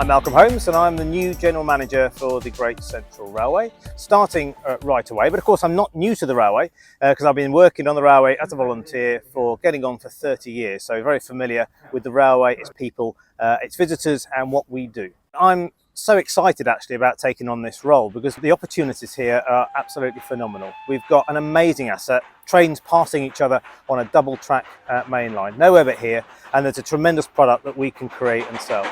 I'm Malcolm Holmes and I'm the new General Manager for the Great Central Railway, starting right away. But of course I'm not new to the railway because I've been working on the railway as a volunteer for getting on for 30 years. So very familiar with the railway, its people, its visitors and what we do. I'm so excited actually about taking on this role because the opportunities here are absolutely phenomenal. We've got an amazing asset, trains passing each other on a double track main line, nowhere but here, and there's a tremendous product that we can create and sell.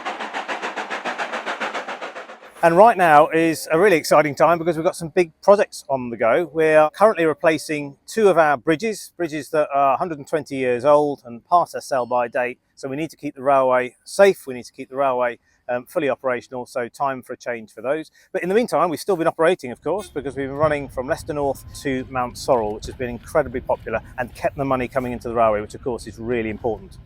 And right now is a really exciting time because we've got some big projects on the go. We're currently replacing two of our bridges that are 120 years old and past their sell-by date. So we need to keep the railway safe, we need to keep the railway fully operational, so time for a change for those. But in the meantime, we've still been operating, of course, because we've been running from Leicester North to Mount Sorrel, which has been incredibly popular and kept the money coming into the railway, which of course is really important.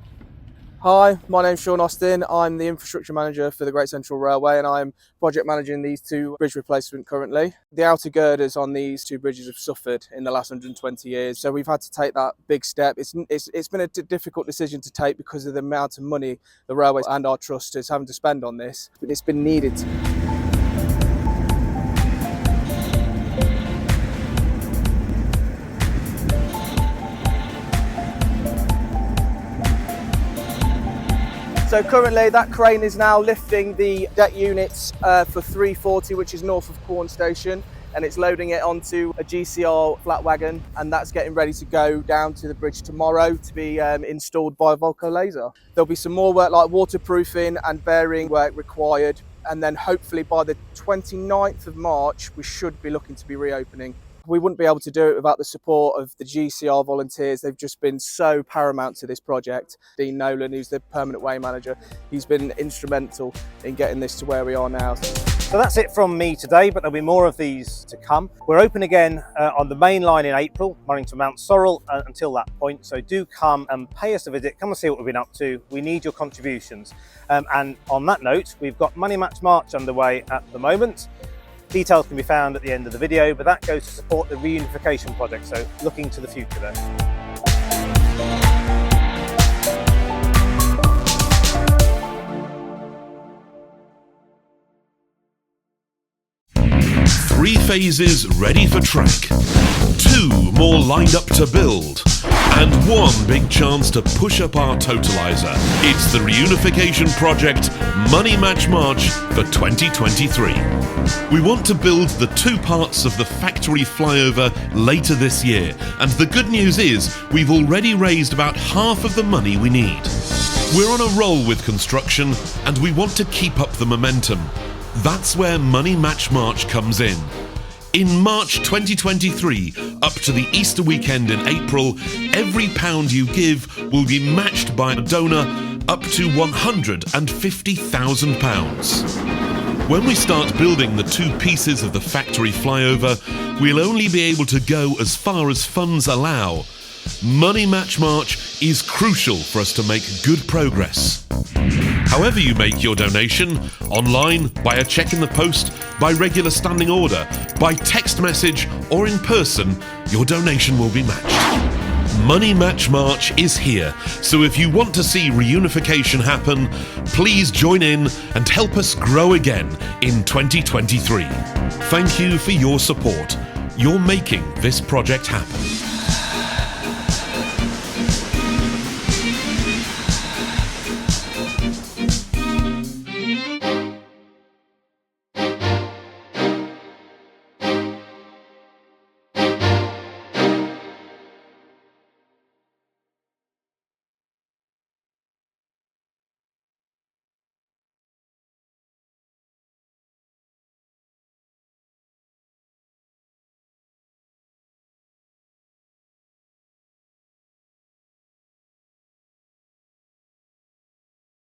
Hi, my name's Sean Austin. I'm the Infrastructure Manager for the Great Central Railway and I'm project managing these two bridge replacement currently. The outer girders on these two bridges have suffered in the last 120 years, so we've had to take that big step. It's been a difficult decision to take because of the amount of money the railway and our trust is having to spend on this, but it's been needed. So currently that crane is now lifting the deck units for 340, which is north of Corn Station, and it's loading it onto a GCR flat wagon, and that's getting ready to go down to the bridge tomorrow to be installed by a Volco laser. There'll be some more work like waterproofing and bearing work required, and then hopefully by the 29th of March we should be looking to be reopening. We wouldn't be able to do it without the support of the GCR volunteers. They've just been so paramount to this project. Dean Nolan, who's the permanent way manager, he's been instrumental in getting this to where we are now. So that's it from me today, but there'll be more of these to come. We're open again on the main line in April, running to Mount Sorrel until that point. So do come and pay us a visit, come and see what we've been up to. We need your contributions. And on that note, we've got Money Match March underway at the moment. Details can be found at the end of the video, but that goes to support the reunification project, so looking to the future there. Three phases ready for track, two more lined up to build, and one big chance to push up our totalizer. It's the reunification project Money Match March for 2023. We want to build the two parts of the factory flyover later this year, and the good news is we've already raised about half of the money we need. We're on a roll with construction and we want to keep up the momentum. That's where Money Match March comes in. In March 2023, up to the Easter weekend in April, every pound you give will be matched by a donor up to £150,000. When we start building the two pieces of the factory flyover, we'll only be able to go as far as funds allow. Money Match March is crucial for us to make good progress. However you make your donation, online, by a cheque in the post, by regular standing order, by text message or in person, your donation will be matched. Money Match March is here, so if you want to see reunification happen, please join in and help us grow again in 2023. Thank you for your support. You're making this project happen.